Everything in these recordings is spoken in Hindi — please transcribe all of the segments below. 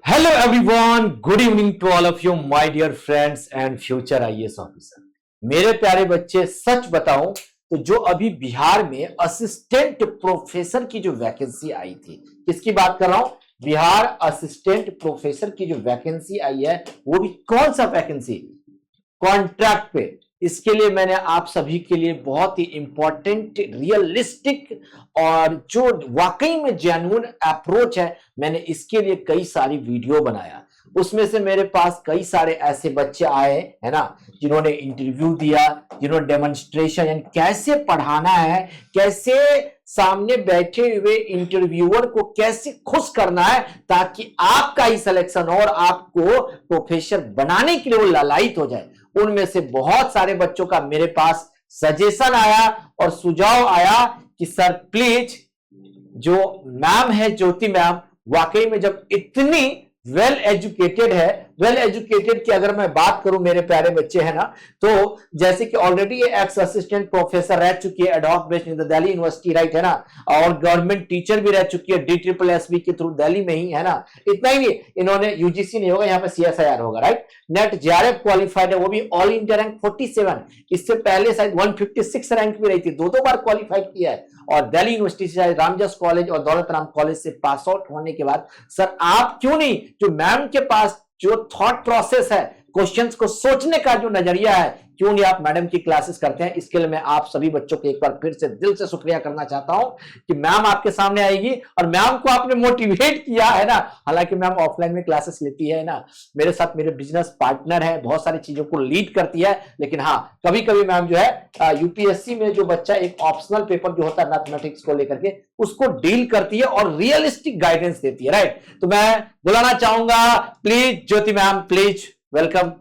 Hello everyone, good evening to all of you my dear friends and future IAS officer. मेरे प्यारे बच्चे, सच बताऊं तो जो अभी बिहार में असिस्टेंट प्रोफेसर की जो वैकेंसी आई थी, किसकी बात कर रहा हूं? बिहार असिस्टेंट प्रोफेसर की जो वैकेंसी आई है, वो भी कौन सा वैकेंसी? कॉन्ट्रैक्ट पे। इसके लिए मैंने आप सभी के लिए बहुत ही इंपॉर्टेंट, रियलिस्टिक और जो वाकई में जेन्युइन अप्रोच है, मैंने इसके लिए कई सारी वीडियो बनाया। उसमें से मेरे पास कई सारे ऐसे बच्चे आए है ना, जिन्होंने इंटरव्यू दिया, जिन्होंने डेमोन्स्ट्रेशन यानी कैसे पढ़ाना है, कैसे सामने बैठे हुए इंटरव्यूअर को कैसे खुश करना है ताकि आपका ही सिलेक्शन हो और आपको प्रोफेसर बनाने के लिए वो ललायित हो जाए। उनमें से बहुत सारे बच्चों का मेरे पास सजेशन आया और सुझाव आया कि सर प्लीज, जो मैम है ज्योति मैम, वाकई में जब इतनी वेल एजुकेटेड है, वेल एजुकेटेड की अगर मैं बात करूं मेरे प्यारे बच्चे है ना, तो जैसे कि ऑलरेडी ये एक्स असिस्टेंट प्रोफेसर रह चुकी है ad hoc based in the Delhi university, right है ना, और गवर्नमेंट टीचर भी रह चुकी है DSSB के थ्रू दिल्ली में ही है ना। इतना ही नहीं, इन्होंने यूजीसी नहीं होगा, यहाँ पे CSIR होगा, राइट। नेट JRF क्वालिफाइड है, वो भी ऑल इंडिया रैंक 47। इससे पहले शायद 156 रैंक भी रही थी, दो बार क्वालिफाइड किया है। और दिल्ली यूनिवर्सिटी से रामजस कॉलेज और दौलत राम कॉलेज से पास आउट होने के बाद सर आप क्यों नहीं, जो मैम के पास जो थॉट प्रोसेस है, क्वेश्चंस को सोचने का जो नजरिया है, क्यों नहीं आप मैडम की क्लासेस करते हैं? इसके लिए मैं आप सभी बच्चों को एक बार फिर से दिल से शुक्रिया करना चाहता हूं कि मैम आपके सामने आएगी और मैम को आपने मोटिवेट किया है ना। हालांकि मैम ऑफलाइन में क्लासेस लेती है ना, मेरे साथ मेरे बिजनेस पार्टनर है, बहुत सारी चीजों को लीड करती है, लेकिन हाँ कभी कभी मैम जो है यूपीएससी में जो बच्चा एक ऑप्शनल पेपर जो होता है मैथमेटिक्स को लेकर के, उसको डील करती है और रियलिस्टिक गाइडेंस देती है, राइट। तो मैं बुलाना चाहूंगा please Jyoti ma'am, please welcome.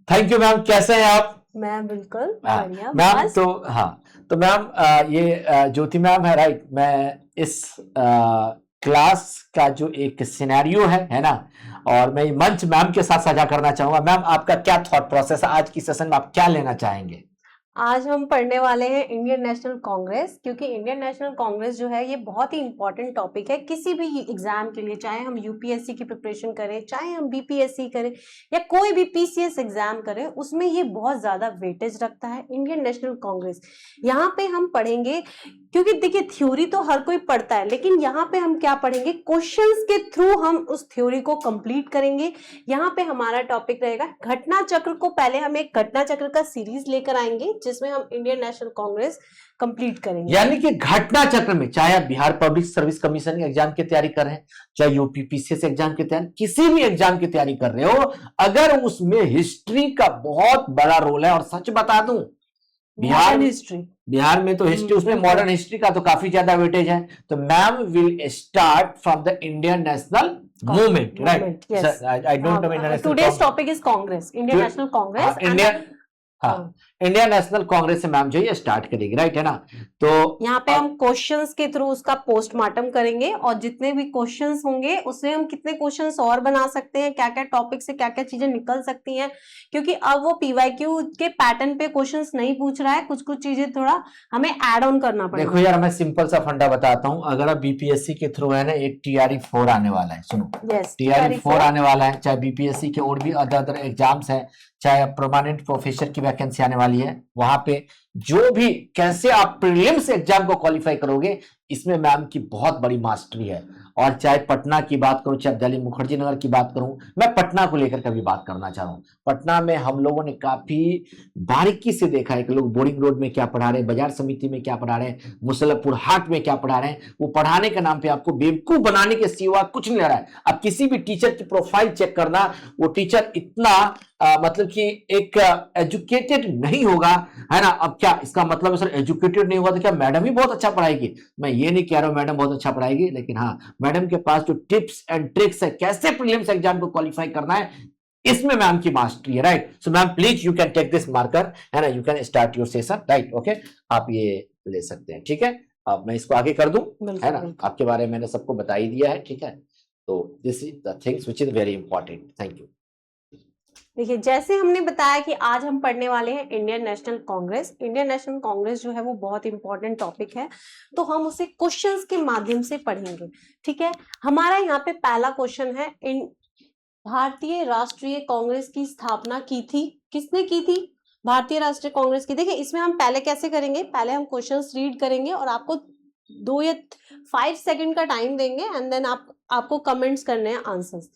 Thank you ma'am, कैसे हैं आप? मैं बिल्कुल बढ़िया मैम। तो हाँ, तो मैम ये ज्योति मैम है, राइट। मैं इस क्लास का जो एक सिनेरियो है ना, और मैं मंच मैम के साथ साझा करना चाहूंगा। मैम आपका क्या थॉट प्रोसेस है, आज की सेशन में आप क्या लेना चाहेंगे? आज हम पढ़ने वाले हैं इंडियन नेशनल कांग्रेस, क्योंकि इंडियन नेशनल कांग्रेस जो है ये बहुत ही इंपॉर्टेंट टॉपिक है किसी भी एग्जाम के लिए, चाहे हम यूपीएससी की प्रिपरेशन करें, चाहे हम बीपीएससी करें या कोई भी पीसीएस एग्जाम करें, उसमें ये बहुत ज्यादा वेटेज रखता है इंडियन नेशनल कांग्रेस। यहाँ पे हम पढ़ेंगे, क्योंकि देखिए थ्योरी तो हर कोई पढ़ता है, लेकिन यहाँ पे हम क्या पढ़ेंगे, क्वेश्चंस के थ्रू हम उस थ्योरी को कंप्लीट करेंगे। यहाँ पे हमारा टॉपिक रहेगा घटना चक्र को, पहले हम एक घटना चक्र का सीरीज लेकर आएंगे जिसमें हम इंडियन नेशनल कांग्रेस कंप्लीट करेंगे। यानी कि घटना चक्र में, चाहे आप Bihar public service commission exam की तैयारी कर रहे हैं, चाहे यूपी पीसीएस एग्जाम की तैयारी, किसी भी एग्जाम की तैयारी कर रहे हो, अगर उसमें हिस्ट्री का बहुत बड़ा रोल है, और सच बता दूं बिहार में तो हिस्ट्री, उसमें मॉडर्न हिस्ट्री का तो काफी ज्यादा वेटेज है। तो ma'am will start from the Indian national movement, right. I don't know, today's topic is Congress, Indian national Congress, Indian national Congress से मैम जो ये स्टार्ट करेगी, राइट है ना। तो यहाँ पे हम क्वेश्चंस के थ्रू उसका पोस्टमार्टम करेंगे, और जितने भी क्वेश्चंस होंगे उससे हम कितने क्वेश्चंस और बना सकते हैं, क्या क्या टॉपिक से क्या क्या चीजें निकल सकती हैं, क्योंकि अब वो पीवाईक्यू के पैटर्न पे क्वेश्चंस नहीं पूछ रहा है, कुछ कुछ चीजें थोड़ा हमें एड ऑन करना पड़ेगा। देखो यार, मैं सिंपल सा फंडा बताता हूँ। अगर आप बीपीएससी के थ्रू है ना, एक TRE 4 आने वाला है, सुनो। TRE 4 आने वाला है, चाहे बीपीएससी के और भी अदर एग्जाम्स है, चाहे परमानेंट प्रोफेसर की वैकेंसी आने वाली है, वहां पे जो भी कैसे आप प्रीलिम्स एग्जाम को क्वालिफाई करोगे, इसमें मैम की बहुत बड़ी मास्टरी है। और चाहे पटना की बात करूं, चाहे दिल्ली मुखर्जी नगर की बात करूं, मैं पटना को लेकर कभी बात करना चाह रहा हूं। पटना में हम लोगों ने काफी बारीकी से देखा है कि लोग बोरिंग रोड में क्या पढ़ा रहे हैं, बाजार समिति में क्या पढ़ा रहे हैं, मुसल्लपुर हाट में क्या पढ़ा रहे हैं। वो पढ़ाने के नाम पे आपको बेवकूफ बनाने के सिवा कुछ नहीं ले रहा है। अब किसी भी टीचर की प्रोफाइल चेक करना, वो टीचर इतना मतलब कि एक एजुकेटेड नहीं होगा, है ना। अब क्या इसका मतलब है सर एजुकेटेड नहीं होगा तो क्या मैडम ही बहुत अच्छा पढ़ाएगी? मैं ये नहीं कह रहा हूं मैडम बहुत अच्छा पढ़ाएगी, लेकिन हाँ मैडम के पास जो टिप्स एंड ट्रिक्स है कैसे प्रीलिम्स एग्जाम को क्वालिफाई करना है, इसमें मैम की मास्टरी है, right. So ma'am please you can take this marker, है ना, you can start your session, right. Okay, आप ये ले सकते हैं, ठीक है। अब मैं इसको आगे कर दूं, है ना। आपके बारे में मैंने सबको बता ही दिया है, ठीक है। तो this is the things which is very important. Thank you. देखिए, जैसे हमने बताया कि आज हम पढ़ने वाले हैं Indian national Congress. Indian national Congress जो है वो बहुत इंपॉर्टेंट टॉपिक है, तो हम उसे क्वेश्चंस के माध्यम से पढ़ेंगे। ठीक है, हमारा यहाँ पे पहला क्वेश्चन है, इन भारतीय राष्ट्रीय कांग्रेस की स्थापना की थी, किसने की थी? भारतीय राष्ट्रीय कांग्रेस की। देखिए, इसमें हम पहले कैसे करेंगे, पहले हम क्वेश्चंस रीड करेंगे और आपको 2 या 5 सेकंड का टाइम देंगे एंड देन आपको कमेंट्स करने हैं आंसर्स।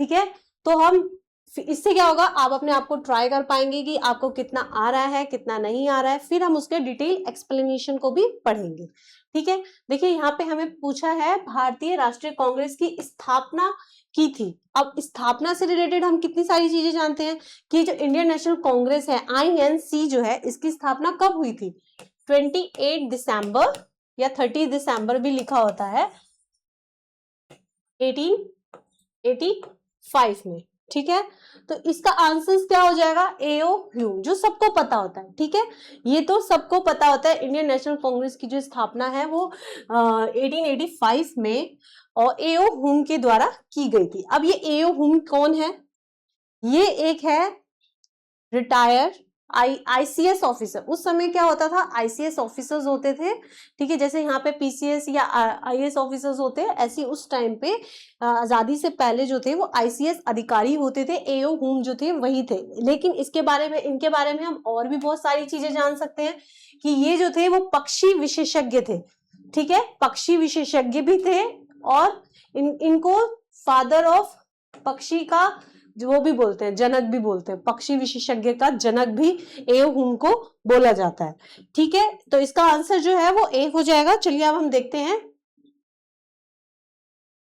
ठीक है, तो हम इससे क्या होगा, आप अपने आप को ट्राई कर पाएंगे कि आपको कितना आ रहा है, कितना नहीं आ रहा है। फिर हम उसके डिटेल एक्सप्लेनेशन को भी पढ़ेंगे। ठीक है, देखिए यहाँ पे हमें पूछा है भारतीय राष्ट्रीय कांग्रेस की स्थापना की थी। अब स्थापना से रिलेटेड हम कितनी सारी चीजें जानते हैं कि जो इंडियन नेशनल कांग्रेस है, INC जो है, इसकी स्थापना कब हुई थी? 28 दिसंबर या 30 दिसंबर भी लिखा होता है, 1885 में। ठीक है, तो इसका आंसर क्या हो जाएगा? AO ह्यूम, जो सबको पता होता है। ठीक है, ये तो सबको पता होता है। इंडियन नेशनल कांग्रेस की जो स्थापना है वो 1885 में और AO ह्यूम के द्वारा की गई थी। अब ये AO ह्यूम कौन है? ये एक है रिटायर ICS ऑफिसर। उस समय क्या होता था, ICS ऑफिसर्स होते थे। ठीक है, जैसे यहाँ पे PCS या IAS ऑफिसर्स होते हैं, ऐसे उस टाइम पे आजादी से पहले जो थे वो ICS अधिकारी होते थे। AO ह्यूम जो थे वही थे। लेकिन इनके बारे में हम और भी बहुत सारी चीजें जान सकते हैं कि ये जो थे वो पक्षी विशेषज्ञ थे। ठीक है, पक्षी विशेषज्ञ भी थे और इनको फादर ऑफ पक्षी का जो वो भी बोलते हैं, जनक भी बोलते हैं, पक्षी विशेषज्ञ का जनक भी AO ह्यूम को बोला जाता है। ठीक है, तो इसका आंसर जो है वो A हो जाएगा। चलिए अब हम देखते हैं।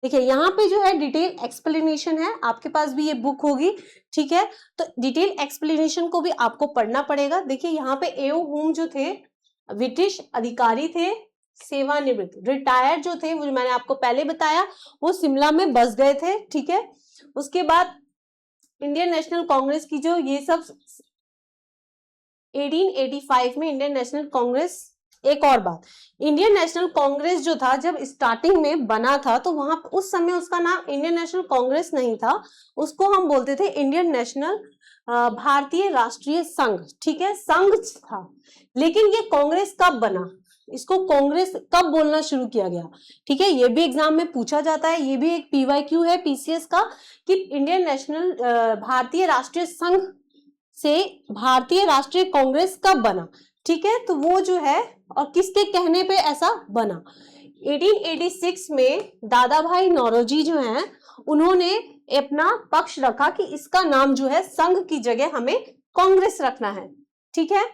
देखिए यहाँ पे जो है डिटेल एक्सप्लेनेशन है, आपके पास भी ये बुक होगी। ठीक है, तो डिटेल एक्सप्लेनेशन को भी आपको पढ़ना पड़ेगा। देखिए यहाँ पे AO ह्यूम जो थे ब्रिटिश अधिकारी थे, सेवानिवृत्त रिटायर्ड जो थे, वो मैंने आपको पहले बताया, वो शिमला में बस गए थे। ठीक है, उसके बाद इंडियन नेशनल कांग्रेस की जो ये सब 1885 में इंडियन नेशनल कांग्रेस। एक और बात, इंडियन नेशनल कांग्रेस जो था जब स्टार्टिंग में बना था तो वहां उस समय उसका नाम इंडियन नेशनल कांग्रेस नहीं था, उसको हम बोलते थे इंडियन नेशनल भारतीय राष्ट्रीय संघ। ठीक है, संघ था। लेकिन ये कांग्रेस कब बना, इसको कांग्रेस कब बोलना शुरू किया गया? ठीक है, ये भी एग्जाम में पूछा जाता है, ये भी एक PYQ है PCS का कि इंडियन नेशनल भारतीय राष्ट्रीय संघ से भारतीय राष्ट्रीय कांग्रेस कब बना। ठीक है, तो वो जो है और किसके कहने पे ऐसा बना? 1886 में दादा भाई नौरोजी जो हैं उन्होंने अपना पक्ष रखा कि इसका नाम जो है संघ की जगह हमें कांग्रेस रखना है। ठीक है,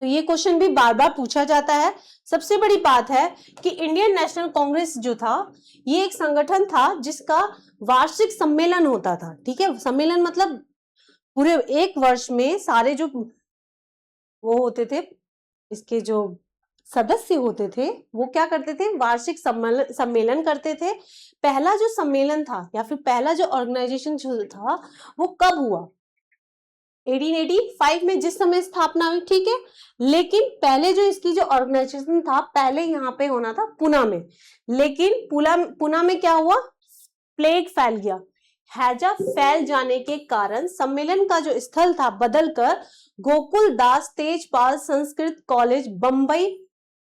तो ये क्वेश्चन भी बार बार पूछा जाता है। सबसे बड़ी बात है कि इंडियन नेशनल कांग्रेस जो था ये एक संगठन था जिसका वार्षिक सम्मेलन होता था। ठीक है, सम्मेलन मतलब पूरे एक वर्ष में सारे जो वो होते थे, इसके जो सदस्य होते थे वो क्या करते थे, वार्षिक सम्मेलन करते थे। पहला जो सम्मेलन था या फिर पहला जो ऑर्गेनाइजेशन जो था वो कब हुआ? 1885 में जिस समय स्थापना हुई। ठीक है, लेकिन पहले जो इसकी जो ऑर्गेनाइजेशन था पहले यहाँ पे होना था पुणे में, लेकिन पुणे में क्या हुआ, प्लेग फैल गया। हैजा फैल जाने के कारण सम्मेलन का जो स्थल था बदलकर गोकुल दास तेजपाल संस्कृत कॉलेज बंबई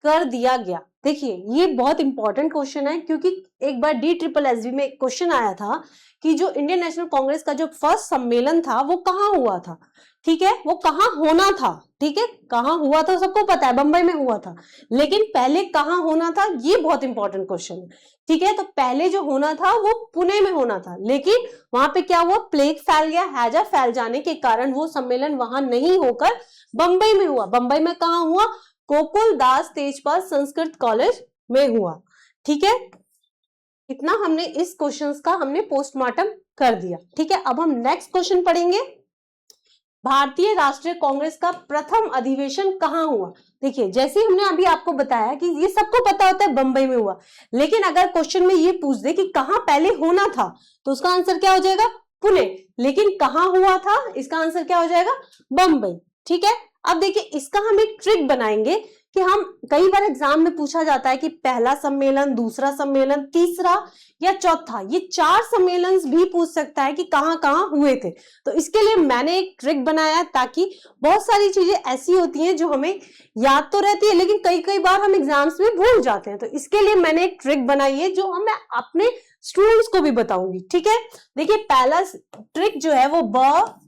कर दिया गया। देखिए ये बहुत इंपॉर्टेंट क्वेश्चन है क्योंकि एक बार DSSB में क्वेश्चन आया था कि जो इंडियन नेशनल कांग्रेस का जो फर्स्ट सम्मेलन था वो कहाँ हुआ था। ठीक है, वो कहाँ होना था। ठीक है, कहाँ हुआ था सबको पता है, बंबई में हुआ था, लेकिन पहले कहाँ होना था ये बहुत इंपॉर्टेंट क्वेश्चन है। ठीक है, तो पहले जो होना था वो पुणे में होना था, लेकिन वहां पे क्या हुआ, प्लेग फैल गया, हैजा फैल जाने के कारण वो सम्मेलन वहां नहीं होकर बंबई में हुआ। बंबई में कहाँ हुआ, गोकुल दास तेजपाल संस्कृत कॉलेज में हुआ। ठीक है, इतना हमने इस क्वेश्चंस का हमने पोस्टमार्टम कर दिया। ठीक है, अब हम नेक्स्ट क्वेश्चन पढ़ेंगे। भारतीय राष्ट्रीय कांग्रेस का प्रथम अधिवेशन कहाँ हुआ। देखिए जैसे हमने अभी आपको बताया कि ये सबको पता होता है बंबई में हुआ, लेकिन अगर क्वेश्चन में ये पूछ दे कि कहाँ पहले होना था तो उसका आंसर क्या हो जाएगा, पुणे। लेकिन कहाँ हुआ था, इसका आंसर क्या हो जाएगा, बंबई। ठीक है, अब देखिए इसका हम एक ट्रिक बनाएंगे कि हम कई बार एग्जाम में पूछा जाता है कि पहला सम्मेलन, दूसरा सम्मेलन, तीसरा या चौथा, ये 4 सम्मेलन भी पूछ सकता है कि कहाँ कहाँ हुए थे। तो इसके लिए मैंने एक ट्रिक बनाया है, ताकि बहुत सारी चीजें ऐसी होती हैं जो हमें याद तो रहती है लेकिन कई कई बार हम एग्जाम्स में भूल जाते हैं। तो इसके लिए मैंने एक ट्रिक बनाई है जो मैं अपने स्टूडेंट्स को भी बताऊंगी। ठीक है, देखिए पहला ट्रिक जो है वो ब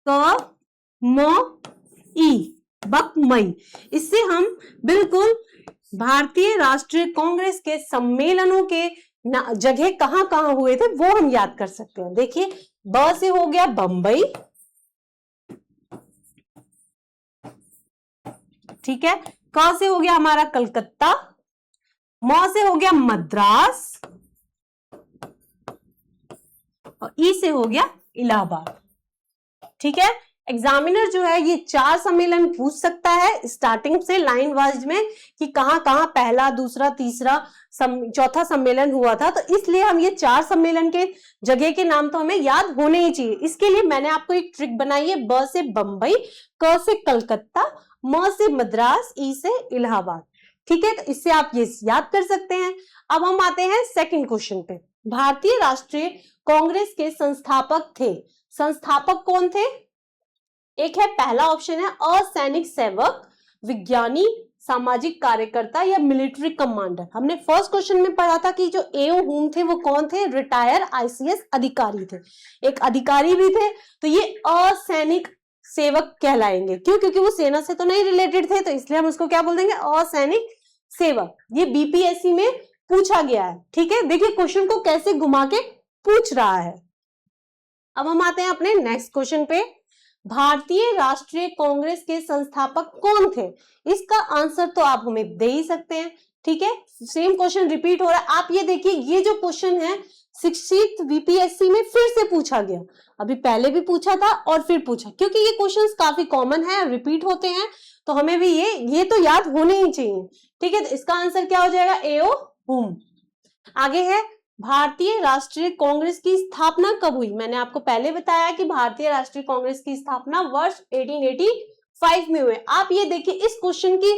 क म ई, बकमई। इससे हम बिल्कुल भारतीय राष्ट्रीय कांग्रेस के सम्मेलनों के जगह कहां कहां हुए थे वो हम याद कर सकते हैं। देखिए ब से हो गया बंबई, ठीक है, क से हो गया हमारा कलकत्ता, म से हो गया मद्रास और ई से हो गया इलाहाबाद। ठीक है, एग्जामिनर जो है ये 4 सम्मेलन पूछ सकता है स्टार्टिंग से लाइन वाइज में कि कहां कहां पहला, दूसरा, तीसरा, चौथा सम्मेलन हुआ था। तो इसलिए हम ये 4 सम्मेलन के जगह के नाम तो हमें याद होने ही चाहिए। इसके लिए मैंने आपको एक ट्रिक बनाई है, ब से बंबई, क से कलकत्ता, म से मद्रास, ई से इलाहाबाद। ठीक है, तो इससे आप ये याद कर सकते हैं। अब हम आते हैं सेकंड क्वेश्चन पे। भारतीय राष्ट्रीय कांग्रेस के संस्थापक थे, संस्थापक कौन थे? एक है, पहला ऑप्शन है असैनिक सेवक, विज्ञानी, सामाजिक कार्यकर्ता या मिलिट्री कमांडर। हमने फर्स्ट क्वेश्चन में पढ़ा था कि जो एओ हुम थे वो कौन थे? रिटायर आईसीएस अधिकारी थे, एक अधिकारी भी थे। तो ये असैनिक सेवक कहलाएंगे। क्यों? क्योंकि वो सेना से तो नहीं रिलेटेड थे, तो इसलिए हम उसको क्या बोल देंगे? असैनिक सेवक। ये बीपीएससी में पूछा गया है। ठीक है, देखिए क्वेश्चन को कैसे घुमा के पूछ रहा है। अब हम आते हैं अपने नेक्स्ट क्वेश्चन पे। भारतीय राष्ट्रीय कांग्रेस के संस्थापक कौन थे? इसका आंसर तो आप हमें दे ही सकते हैं। ठीक है, सेम क्वेश्चन रिपीट हो रहा है। आप ये देखिए, ये जो क्वेश्चन है 60th बीपीएससी में फिर से पूछा गया। अभी पहले भी पूछा था और फिर पूछा, क्योंकि ये क्वेश्चंस काफी कॉमन है, रिपीट होते हैं, तो हमें भी ये तो याद होने ही चाहिए। ठीक है, तो इसका आंसर क्या हो जाएगा? एओ हुम। आगे है, भारतीय राष्ट्रीय कांग्रेस की स्थापना कब हुई? मैंने आपको पहले बताया कि भारतीय राष्ट्रीय कांग्रेस की स्थापना वर्ष 1885 में हुई। आप ये देखिए, इस क्वेश्चन की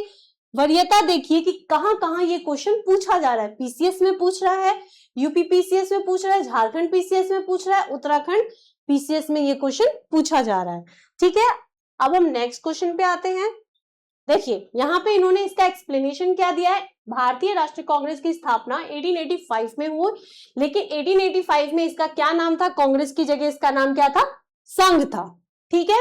वरीयता देखिए कि कहां कहां ये क्वेश्चन पूछा जा रहा है। पीसीएस में पूछ रहा है, यूपी पीसीएस में पूछ रहा है, झारखंड पीसीएस में पूछ रहा है, उत्तराखंड पीसीएस में ये क्वेश्चन पूछा जा रहा है। ठीक है, अब हम नेक्स्ट क्वेश्चन पे आते हैं। देखिए यहाँ पे इन्होंने इसका एक्सप्लेनेशन क्या दिया है। भारतीय राष्ट्रीय कांग्रेस की स्थापना 1885 में हुई, लेकिन 1885 में इसका क्या नाम था? कांग्रेस की जगह इसका नाम क्या था? संघ था। ठीक है,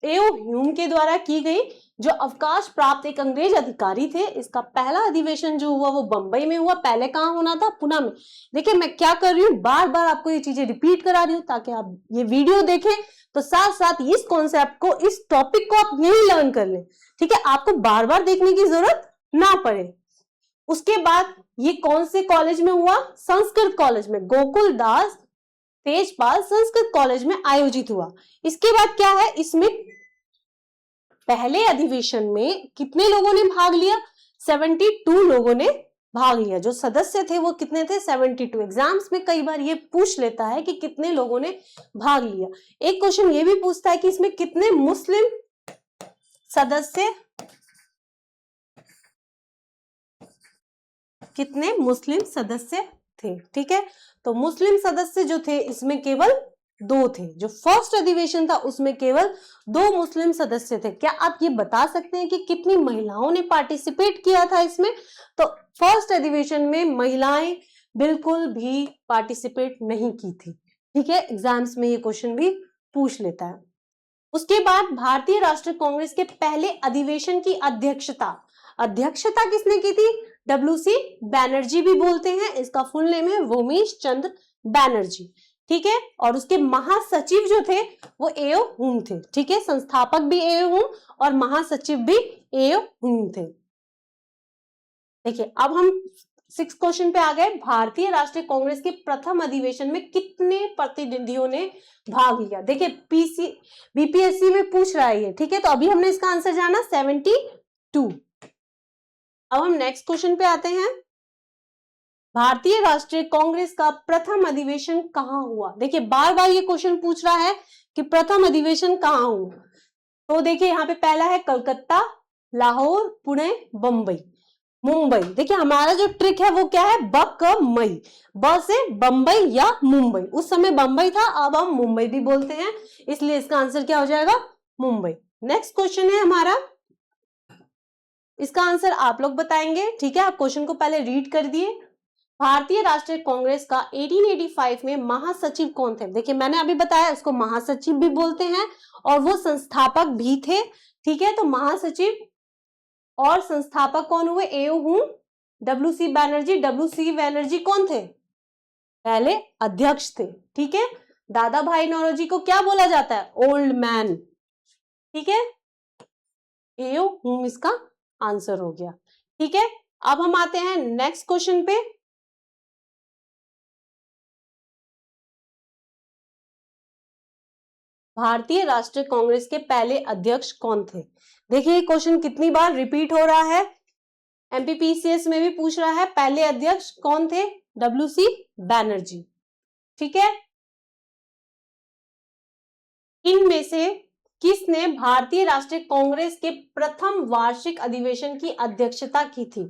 एओ ह्यूम के द्वारा की गई, जो अवकाश प्राप्त एक अंग्रेज अधिकारी थे। इसका पहला अधिवेशन जो हुआ वो बंबई में हुआ। पहले कहां होना था? पुणे में। देखिए मैं क्या कर रही हूँ, बार बार आपको ये चीजें रिपीट करा रही हूँ ताकि आप ये वीडियो देखें तो साथ साथ इस कॉन्सेप्ट को, इस टॉपिक को आप यही लर्न कर लें। ठीक है, आपको बार बार देखने की जरूरत ना पड़े। उसके बाद ये कौन से कॉलेज में हुआ? संस्कृत कॉलेज में, गोकुल दास तेजपाल संस्कृत कॉलेज में आयोजित हुआ। इसके बाद क्या है, इसमें पहले अधिवेशन में कितने लोगों ने भाग लिया? 72 लोगों ने भाग लिया। जो सदस्य थे वो कितने थे? 72। एग्जाम्स में कई बार ये पूछ लेता है कि कितने लोगों ने भाग लिया। एक क्वेश्चन ये भी पूछता है कि इसमें कितने मुस्लिम सदस्य, कितने मुस्लिम सदस्य थे। ठीक है, तो मुस्लिम सदस्य जो थे इसमें केवल 2 थे। जो फर्स्ट अधिवेशन था उसमें केवल 2 मुस्लिम सदस्य थे। क्या आप ये बता सकते हैं कि कितनी महिलाओं ने पार्टिसिपेट किया था इसमें? तो फर्स्ट अधिवेशन में महिलाएं बिल्कुल भी पार्टिसिपेट नहीं की थी। ठीक है, एग्जाम्स में ये क्वेश्चन भी पूछ लेता है। उसके बाद भारतीय राष्ट्रीय कांग्रेस के पहले अधिवेशन की अध्यक्षता किसने की थी? डब्ल्यूसी बैनर्जी भी बोलते हैं, इसका फुल नेम है वोमेश चंद्र बैनर्जी। ठीक है, और उसके महासचिव जो थे वो एओ हुम थे। ठीक है, संस्थापक भी एओ हुम और महासचिव भी एओ हुम थे। देखिए अब हम 6 क्वेश्चन पे आ गए। भारतीय राष्ट्रीय कांग्रेस के प्रथम अधिवेशन में कितने प्रतिनिधियों ने भाग लिया? देखिए बीपीएससी में पूछ रहा है ये। ठीक है, तो अभी हमने इसका आंसर जाना 72। अब हम नेक्स्ट क्वेश्चन पे आते हैं। भारतीय राष्ट्रीय कांग्रेस का प्रथम अधिवेशन कहां हुआ? देखिए बार बार ये क्वेश्चन पूछ रहा है कि प्रथम अधिवेशन कहां हुआ। तो देखिए यहाँ पे पहला है कलकत्ता, लाहौर, पुणे, बम्बई, मुंबई। देखिए हमारा जो ट्रिक है वो क्या है, ब क मई, ब से बम्बई या मुंबई। उस समय बम्बई था, अब हम मुंबई भी बोलते हैं, इसलिए इसका आंसर क्या हो जाएगा, मुंबई। नेक्स्ट क्वेश्चन है हमारा, इसका आंसर आप लोग बताएंगे, ठीक है। आप क्वेश्चन को पहले रीड कर दिए। भारतीय राष्ट्रीय कांग्रेस का 1885 में महासचिव कौन थे? देखिए मैंने अभी बताया उसको महासचिव भी बोलते हैं और वो संस्थापक भी थे, ठीक है। तो महासचिव और संस्थापक कौन हुए? एओ हूं, डब्ल्यू.सी. बैनर्जी। डब्ल्यू.सी. बैनर्जी कौन थे? पहले अध्यक्ष थे, ठीक है। दादा भाई नौरोजी को क्या बोला जाता है? ओल्ड मैन, ठीक है। एओ हूं इसका आंसर हो गया, ठीक है। अब हम आते हैं नेक्स्ट क्वेश्चन पे। भारतीय राष्ट्रीय कांग्रेस के पहले अध्यक्ष कौन थे? देखिए क्वेश्चन कितनी बार रिपीट हो रहा है, एमपीपीसीएस में भी पूछ रहा है, पहले अध्यक्ष कौन थे? डब्ल्यू.सी. बैनर्जी, ठीक है। इनमें से किसने भारतीय राष्ट्रीय कांग्रेस के प्रथम वार्षिक अधिवेशन की अध्यक्षता की थी?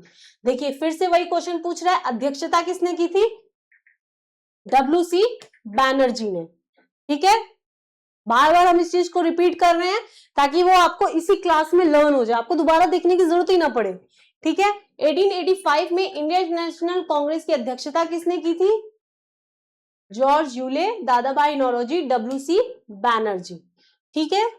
देखिए फिर से वही क्वेश्चन पूछ रहा है, अध्यक्षता किसने की थी? डब्ल्यू.सी. बैनर्जी ने, ठीक है। बार बार हम इस चीज को रिपीट कर रहे हैं ताकि वो आपको इसी क्लास में लर्न हो जाए, आपको दोबारा देखने की जरूरत ही ना पड़े, ठीक है। 1885 में इंडियन नेशनल कांग्रेस की अध्यक्षता किसने की थी? जॉर्ज यूले, दादा भाई नौरोजी, डब्ल्यू.सी. बैनर्जी, ठीक है।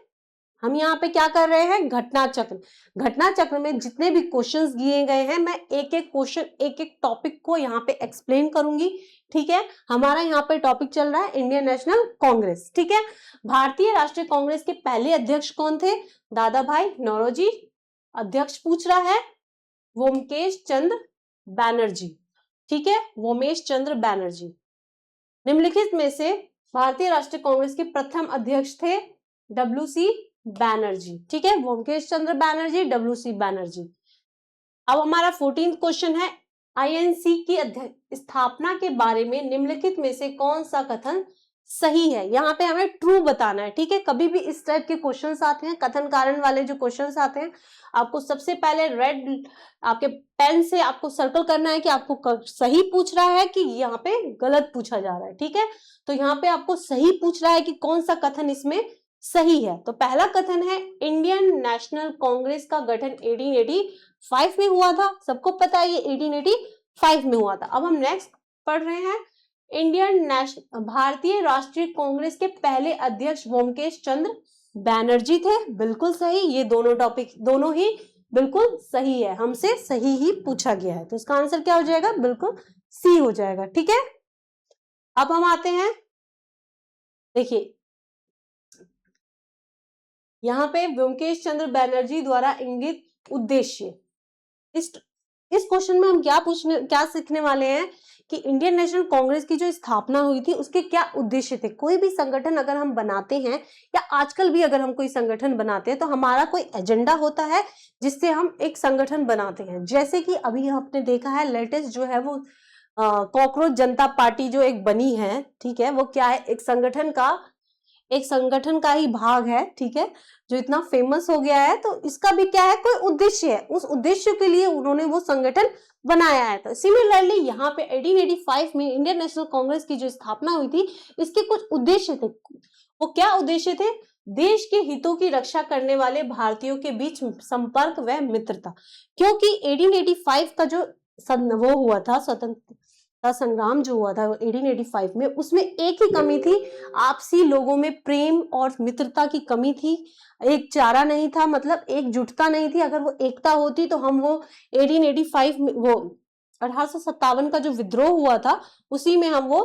हम यहाँ पे क्या कर रहे हैं, घटना चक्र। घटना चक्र में जितने भी क्वेश्चंस दिए गए हैं मैं एक एक क्वेश्चन, एक एक टॉपिक को यहाँ पे एक्सप्लेन करूंगी, ठीक है। हमारा यहाँ पे टॉपिक चल रहा है इंडियन नेशनल कांग्रेस, ठीक है। भारतीय राष्ट्रीय कांग्रेस के पहले अध्यक्ष कौन थे? दादा भाई नौरोजी। अध्यक्ष पूछ रहा है वोमकेश चंद्र बैनर्जी, ठीक है, वोमेश चंद्र बैनर्जी। निम्नलिखित में से भारतीय राष्ट्रीय कांग्रेस के प्रथम अध्यक्ष थे डब्ल्यू.सी. बैनर्जी, ठीक है, वोमकेश चंद्र बैनर्जी, डब्ल्यू.सी. बैनर्जी। अब हमारा 14th क्वेश्चन है, आईएनसी की स्थापना के बारे में निम्नलिखित में से कौन सा कथन सही है? यहाँ पे हमें ट्रू बताना है, ठीक है। कभी भी इस टाइप के क्वेश्चंस आते हैं, कथन कारण वाले जो क्वेश्चंस आते हैं, आपको सबसे पहले रेड आपके पेन से आपको सर्कल करना है कि आपको सही पूछ रहा है कि यहाँ पे गलत पूछा जा रहा है, ठीक है। तो यहाँ पे आपको सही पूछ रहा है कि कौन सा कथन इसमें सही है। तो पहला कथन है, इंडियन नेशनल कांग्रेस का गठन 1885 में हुआ था। सबको पता है ये 1885 में हुआ था। अब हम नेक्स्ट पढ़ रहे हैं, भारतीय राष्ट्रीय कांग्रेस के पहले अध्यक्ष वोमकेश चंद्र बैनर्जी थे। बिल्कुल सही, ये दोनों टॉपिक दोनों ही बिल्कुल सही है, हमसे सही ही पूछा गया है। तो इसका आंसर क्या हो जाएगा? बिल्कुल सी हो जाएगा, ठीक है। अब हम आते हैं, देखिए यहाँ पे व्योमकेश चंद्र बैनर्जी द्वारा इंगित उद्देश्य। इस क्वेश्चन में हम क्या सीखने वाले हैं कि इंडियन नेशनल कांग्रेस की जो स्थापना हुई थी उसके क्या उद्देश्य थे। कोई भी संगठन अगर हम बनाते हैं या आजकल भी अगर हम कोई संगठन बनाते हैं तो हमारा कोई एजेंडा होता है जिससे हम एक संगठन बनाते हैं। जैसे कि अभी आपने देखा है लेटेस्ट जो है वो कॉकरोच जनता पार्टी जो एक बनी है, ठीक है, वो क्या है, एक संगठन का ही भाग है, ठीक है, जो इतना फेमस हो गया है। तो इसका भी क्या है, कोई उद्देश्य है, उस उद्देश्य के लिए उन्होंने वो संगठन बनाया है। तो सिमिलरली यहाँ पे 1885 में इंडियन नेशनल कांग्रेस की जो स्थापना हुई थी इसके कुछ उद्देश्य थे। वो क्या उद्देश्य थे? देश के हितों की रक्षा करने वाले भारतीयों के बीच संपर्क व मित्रता। क्योंकि 1885 का जो वो हुआ था, स्वतंत्रता संग्राम जो हुआ था 1885 में, उसमें एक ही कमी थी, आपसी लोगों में प्रेम और मित्रता की कमी थी। एक चारा नहीं था, मतलब एकजुटता नहीं थी। अगर वो एकता होती तो हम वो 1885 में, वो 1857 का जो विद्रोह हुआ था उसी में हम वो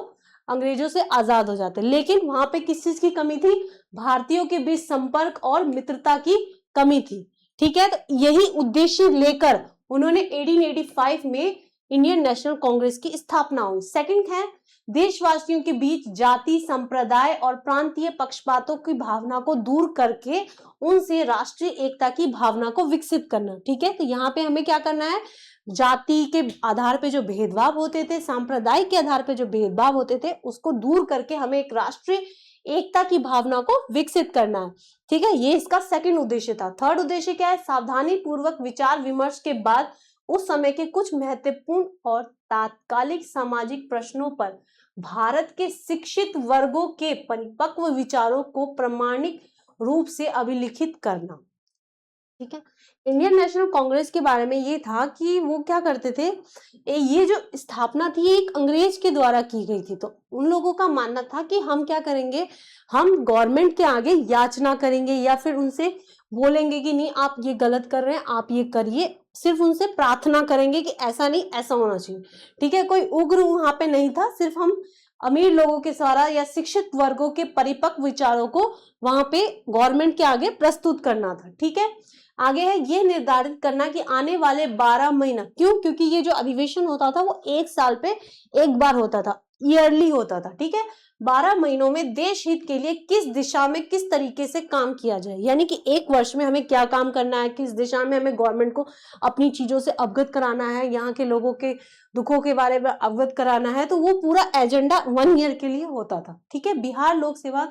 अंग्रेजों से आजाद हो जाते। लेकिन वहां पे किस चीज की कमी थी? भारतीयों के बीच संपर्क और मित्रता की कमी थी, ठीक है। तो यही उद्देश्य लेकर उन्होंने 1885 में इंडियन नेशनल कांग्रेस की स्थापना हुई। सेकंड है, देशवासियों के बीच जाति, संप्रदाय और प्रांतीय पक्षपातों की भावना को दूर करके उनसे राष्ट्रीय एकता की भावना को विकसित करना, ठीक है। तो यहाँ पे हमें क्या करना है, जाति के आधार पे जो भेदभाव होते थे, सांप्रदायिक के आधार पे जो भेदभाव होते थे, उसको दूर करके हमें एक राष्ट्रीय एकता की भावना को विकसित करना है। ठीक है, ये इसका सेकंड उद्देश्य था। थर्ड उद्देश्य क्या है? सावधानी पूर्वक विचार विमर्श के बाद उस समय के कुछ महत्वपूर्ण और तात्कालिक सामाजिक प्रश्नों पर भारत के शिक्षित वर्गों के परिपक्व विचारों को प्रामाणिक रूप से अभिलिखित करना। ठीक है, इंडियन नेशनल कांग्रेस के बारे में ये था कि वो क्या करते थे, ये जो स्थापना थी ये एक अंग्रेज के द्वारा की गई थी। तो उन लोगों का मानना था कि हम क्या करेंगे, हम गवर्नमेंट के आगे याचना करेंगे या फिर उनसे बोलेंगे कि नहीं आप ये गलत कर रहे हैं, आप ये करिए, सिर्फ उनसे प्रार्थना करेंगे कि ऐसा नहीं ऐसा होना चाहिए। ठीक है, कोई उग्र वहां पे नहीं था, सिर्फ हम अमीर लोगों के द्वारा या शिक्षित वर्गों के परिपक्व विचारों को वहां पे गवर्नमेंट के आगे प्रस्तुत करना था। ठीक है, आगे है ये निर्धारित करना कि आने वाले 12 महीना, क्यों? क्योंकि ये जो अधिवेशन होता था वो एक साल पे एक बार होता था, ईयरली होता था। ठीक है, 12 महीनों में देश हित के लिए किस दिशा में किस तरीके से काम किया जाए, यानी कि एक वर्ष में हमें क्या काम करना है, किस दिशा में हमें गवर्नमेंट को अपनी चीजों से अवगत कराना है, यहाँ के लोगों के दुखों के बारे में अवगत कराना है, तो वो पूरा एजेंडा 1 ईयर के लिए होता था। ठीक है, बिहार लोक सेवा।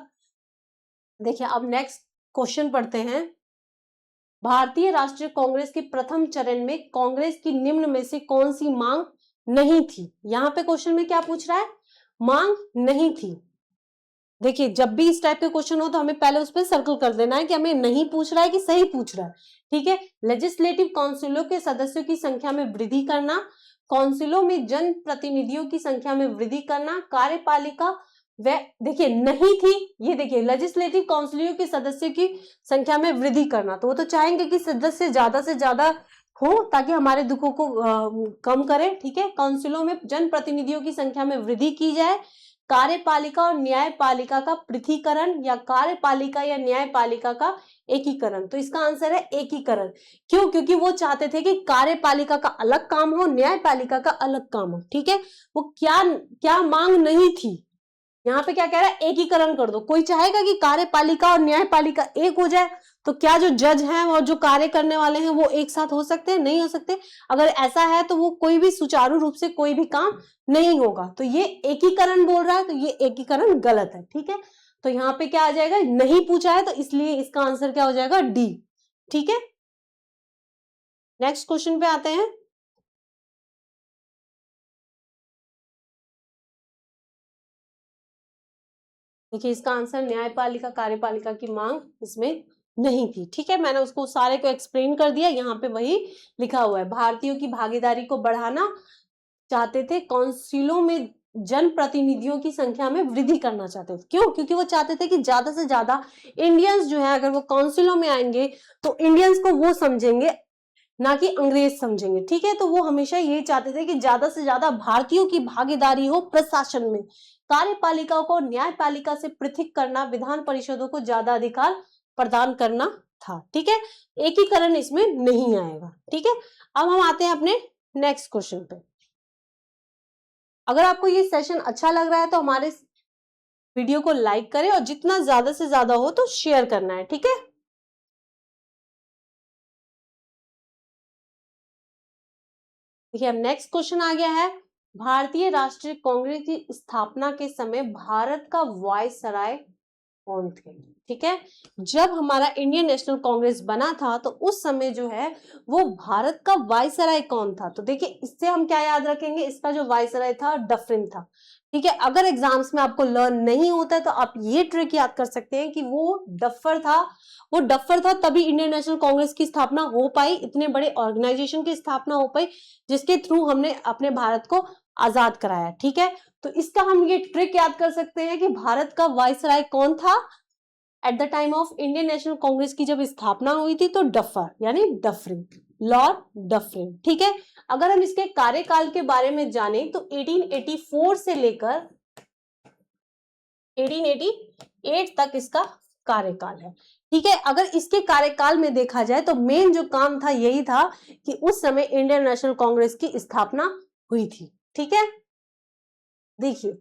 देखिए अब नेक्स्ट क्वेश्चन पढ़ते हैं। भारतीय राष्ट्रीय कांग्रेस के प्रथम चरण में कांग्रेस की निम्न में से कौन सी मांग नहीं थी? यहाँ पे क्वेश्चन में क्या पूछ रहा है? मांग नहीं थी। देखिए जब भी इस टाइप के क्वेश्चन हो तो हमें पहले उस पर सर्कल कर देना है कि हमें नहीं पूछ रहा है कि सही पूछ रहा है। ठीक है, लेजिस्लेटिव काउंसिलों के सदस्यों की संख्या में वृद्धि करना, काउंसिलों में जन प्रतिनिधियों की संख्या में वृद्धि करना, कार्यपालिका व देखिए नहीं थी, ये देखिए लेजिस्लेटिव काउंसिलों के सदस्यों की संख्या में वृद्धि करना, तो वो तो चाहेंगे कि सदस्य ज्यादा से ज्यादा हो ताकि हमारे दुखों को कम करे। ठीक है, काउंसिलों में जन प्रतिनिधियों की संख्या में वृद्धि की जाए, कार्यपालिका और न्यायपालिका का पृथकीकरण या कार्यपालिका या न्यायपालिका का एकीकरण। तो इसका आंसर है एकीकरण। क्यों? क्योंकि वो चाहते थे कि कार्यपालिका का अलग काम हो, न्यायपालिका का अलग काम हो। ठीक है, वो क्या क्या मांग नहीं थी, यहाँ पे क्या कह रहा है? एकीकरण कर दो। कोई चाहेगा कि कार्यपालिका और न्यायपालिका एक हो जाए, तो क्या जो जज हैं और जो कार्य करने वाले हैं वो एक साथ हो सकते हैं? नहीं हो सकते। अगर ऐसा है तो वो कोई भी सुचारू रूप से कोई भी काम नहीं होगा। तो ये एकीकरण बोल रहा है, तो ये एकीकरण गलत है। ठीक है, तो यहाँ पे क्या आ जाएगा? नहीं पूछा है तो इसलिए इसका आंसर क्या हो जाएगा? डी। ठीक है, नेक्स्ट क्वेश्चन पे आते हैं। देखिए इसका आंसर न्यायपालिका कार्यपालिका की मांग इसमें नहीं थी। ठीक है, मैंने उसको सारे को एक्सप्लेन कर दिया, यहाँ पे वही लिखा हुआ है। भारतीयों की भागीदारी को बढ़ाना चाहते थे, काउंसिलों में जन प्रतिनिधियों की संख्या में वृद्धि करना चाहते थे। क्यों? क्योंकि वो चाहते थे कि ज्यादा से ज्यादा इंडियंस जो है अगर वो काउंसिलों में आएंगे तो इंडियंस को वो समझेंगे ना कि अंग्रेज समझेंगे। ठीक है, तो वो हमेशा यही चाहते थे कि ज्यादा से ज्यादा भारतीयों की भागीदारी हो प्रशासन में, कार्यपालिका को न्यायपालिका से पृथक करना, विधान परिषदों को ज्यादा अधिकार प्रदान करना था। ठीक है, एकीकरण इसमें नहीं आएगा। ठीक है, अब हम आते हैं अपने नेक्स्ट क्वेश्चन पे। अगर आपको ये सेशन अच्छा लग रहा है तो हमारे वीडियो को लाइक करें और जितना ज्यादा से ज्यादा हो तो शेयर करना है। ठीक है, देखिए अब नेक्स्ट क्वेश्चन आ गया है। भारतीय राष्ट्रीय कांग्रेस की स्थापना के समय भारत का वायसराय कौन थे? ठीक है, जब हमारा इंडियन नेशनल कांग्रेस बना था तो उस समय जो है वो भारत का वायसराय कौन था? तो देखिए इससे हम क्या याद रखेंगे, इसका जो वायसराय था डफरिन था। ठीक है, अगर एग्जाम्स में आपको लर्न नहीं होता है तो आप ये ट्रिक याद कर सकते हैं कि वो डफर था। वो डफर था तभी इंडियन नेशनल कांग्रेस की स्थापना हो पाई, इतने बड़े ऑर्गेनाइजेशन की स्थापना हो पाई जिसके थ्रू हमने अपने भारत को आजाद कराया। ठीक है, तो इसका हम ये ट्रिक याद कर सकते हैं कि भारत का वायसराय कौन था at the time of Indian national Congress की जब स्थापना हुई थी? तो डफर यानी डफरिन, लॉर्ड डफरिन। ठीक है, अगर हम इसके कार्यकाल के बारे में जाने तो 1884 से लेकर 1888 तक इसका कार्यकाल है। ठीक है, अगर इसके कार्यकाल में देखा जाए तो मेन जो काम था यही था कि उस समय इंडियन नेशनल कांग्रेस की स्थापना हुई थी। ठीक है, देखिए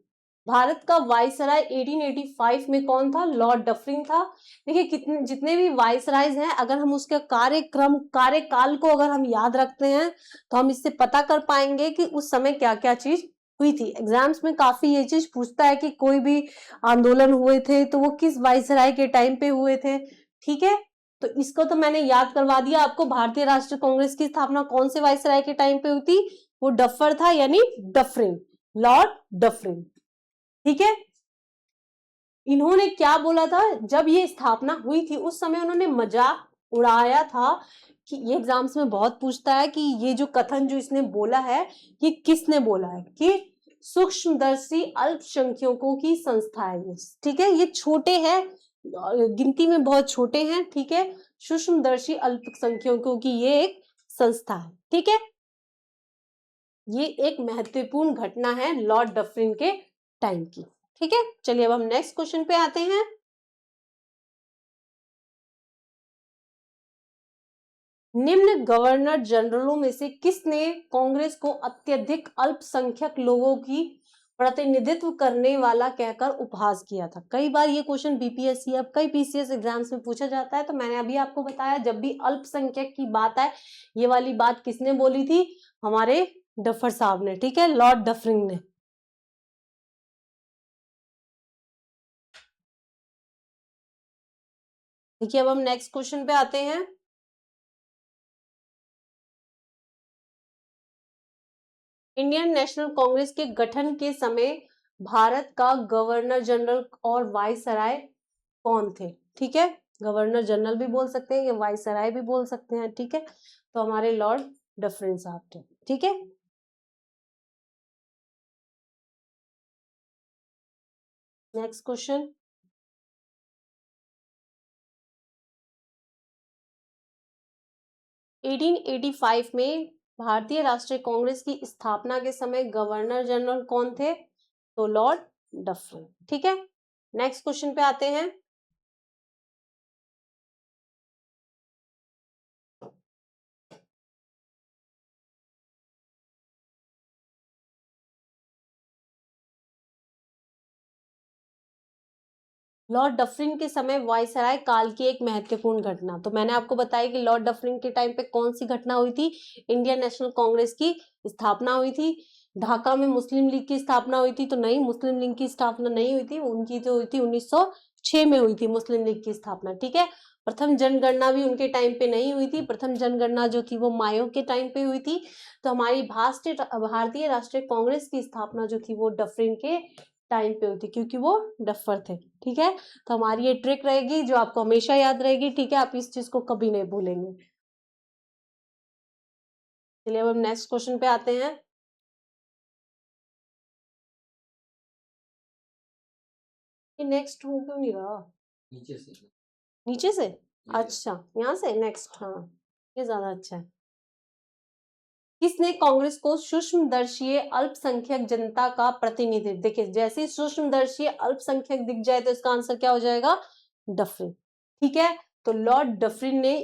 भारत का वायसराय 1885 में कौन था? लॉर्ड डफरिन था। देखिए कितने जितने भी वायसरायज हैं अगर हम उसके कार्यकाल को अगर हम याद रखते हैं तो हम इससे पता कर पाएंगे कि उस समय क्या क्या चीज हुई थी। एग्जाम्स में काफी ये चीज पूछता है कि कोई भी आंदोलन हुए थे तो वो किस वायसराय के टाइम पे हुए थे। ठीक है, तो इसको तो मैंने याद करवा दिया आपको। भारतीय राष्ट्रीय कांग्रेस की स्थापना कौन से वायसराय के टाइम पे हुई थी? वो डफर था, यानी डफरिन, लॉर्ड डफरिन। ठीक है, इन्होंने क्या बोला था जब ये स्थापना हुई थी? उस समय उन्होंने मजाक उड़ाया था कि ये एग्जाम्स में बहुत पूछता है कि ये जो कथन जो इसने बोला है ये किसने बोला है, कि सूक्ष्मदर्शी अल्पसंख्यकों की संस्था है ये। ठीक है, ये छोटे हैं, गिनती में बहुत छोटे हैं। ठीक है, सूक्ष्मदर्शी अल्पसंख्यकों की ये एक संस्था है। ठीक है, ये एक महत्वपूर्ण घटना है लॉर्ड डफरिन के टाइम की। ठीक है, चलिए अब हम नेक्स्ट क्वेश्चन पे आते हैं। निम्न गवर्नर जनरलों में से किसने कांग्रेस को अत्यधिक अल्पसंख्यक लोगों की प्रतिनिधित्व करने वाला कहकर उपहास किया था? कई बार ये क्वेश्चन बीपीएससी अब कई पीसीएस एग्जाम्स में पूछा जाता है। तो मैंने अभी आपको बताया, जब भी अल्पसंख्यक की बात आए, ये वाली बात किसने बोली थी? हमारे डफर साहब ने। ठीक है, लॉर्ड डफरिन ने। देखिए अब हम नेक्स्ट क्वेश्चन पे आते हैं। इंडियन नेशनल कांग्रेस के गठन के समय भारत का गवर्नर जनरल और वायसराय कौन थे? ठीक है, गवर्नर जनरल भी बोल सकते हैं या वायसराय भी बोल सकते हैं। ठीक है, तो हमारे लॉर्ड डफरिन साहब थे। ठीक है, नेक्स्ट क्वेश्चन। 1885 में भारतीय राष्ट्रीय कांग्रेस की स्थापना के समय गवर्नर जनरल कौन थे? तो लॉर्ड डफरिन। ठीक है, नेक्स्ट क्वेश्चन पे आते हैं। लॉर्ड डफरिन के समय वायसराय काल की एक महत्वपूर्ण घटना। तो मैंने आपको बताया कि लॉर्ड डफरिन के टाइम पे कौन सी घटना हुई थी? इंडियन नेशनल कांग्रेस की स्थापना हुई थी। ढाका में मुस्लिम लीग की स्थापना हुई थी? तो नहीं, मुस्लिम लीग की स्थापना नहीं हुई थी, उनकी जो हुई थी 1906 में हुई थी मुस्लिम लीग की स्थापना। ठीक है, प्रथम जनगणना भी उनके टाइम पे नहीं हुई थी। प्रथम जनगणना जो थी वो मायो के टाइम पे हुई थी। तो हमारी भारतीय राष्ट्रीय कांग्रेस की स्थापना जो थी वो डफरिन के टाइम पे हुई थी, क्योंकि वो डफर थे। ठीक है, तो हमारी ये ट्रिक रहेगी जो आपको हमेशा याद रहेगी। ठीक है, आप इस चीज को कभी नहीं भूलेंगे। चलिए अब हम नेक्स्ट क्वेश्चन पे आते हैं। ये नेक्स्ट हो क्यों नहीं रहा? नीचे से। नीचे से? अच्छा, यहाँ से नेक्स्ट। हाँ, ये ज्यादा अच्छा है। किसने कांग्रेस को सूक्ष्मदर्शीय अल्पसंख्यक जनता का प्रतिनिधित्व? देखिए, जैसे सूक्ष्मदर्शीय अल्पसंख्यक दिख जाए तो इसका आंसर क्या हो जाएगा? डफरिन। ठीक है, तो लॉर्ड डफरिन ने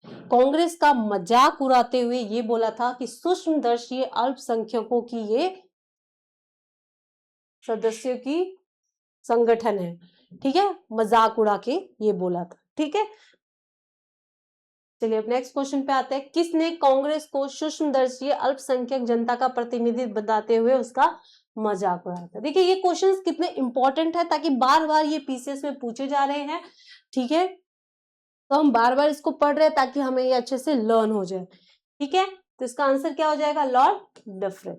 कांग्रेस का मजाक उड़ाते हुए ये बोला था कि सूक्ष्मदर्शी अल्पसंख्यकों की ये सदस्यों की संगठन है। ठीक है, मजाक उड़ा के ये बोला था। ठीक है, चलिए अब नेक्स्ट क्वेश्चन पे आते हैं। किसने कांग्रेस को सूक्ष्मदर्शी अल्पसंख्यक जनता का प्रतिनिधित्व बताते हुए उसका मजाक उड़ाया था? देखिए, ये क्वेश्चंस कितने इंपॉर्टेंट है, ताकि बार बार ये पीसीएस में पूछे जा रहे हैं। ठीक है, तो हम बार बार इसको पढ़ रहे हैं ताकि हमें ये अच्छे से लर्न हो जाए। ठीक है, तो इसका आंसर क्या हो जाएगा? Lord Dufferin.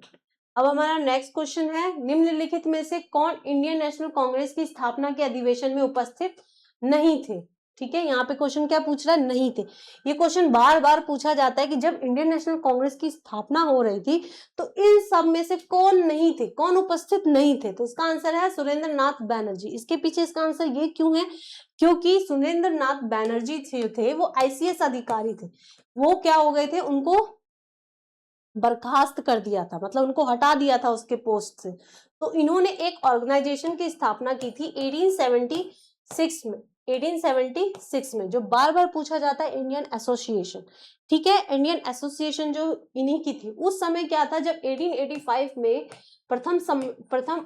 अब हमारा नेक्स्ट क्वेश्चन है, निम्नलिखित में से कौन इंडियन नेशनल कांग्रेस की स्थापना के अधिवेशन में उपस्थित नहीं थे? ठीक है, यहाँ पे क्वेश्चन क्या पूछ रहा है? नहीं थे। ये क्वेश्चन बार बार पूछा जाता है कि जब इंडियन नेशनल कांग्रेस की स्थापना हो रही थी तो इन सब में से कौन नहीं थे, कौन उपस्थित नहीं थे? तो इसका आंसर है सुरेंद्र नाथ बैनर्जी। इसके पीछे इसका आंसर ये क्यों है? क्योंकि सुरेंद्र नाथ बैनर्जी थे वो आईसीएस अधिकारी थे। वो क्या हो गए थे? उनको बर्खास्त कर दिया था, मतलब उनको हटा दिया था उसके पोस्ट से। तो इन्होंने एक ऑर्गेनाइजेशन की स्थापना की थी 1876 में। 1876 में, जो बार बार पूछा जाता है, इंडियन एसोसिएशन। ठीक है, इंडियन एसोसिएशन जो इन्हीं की थी। उस समय क्या था, जब 1885 में प्रथम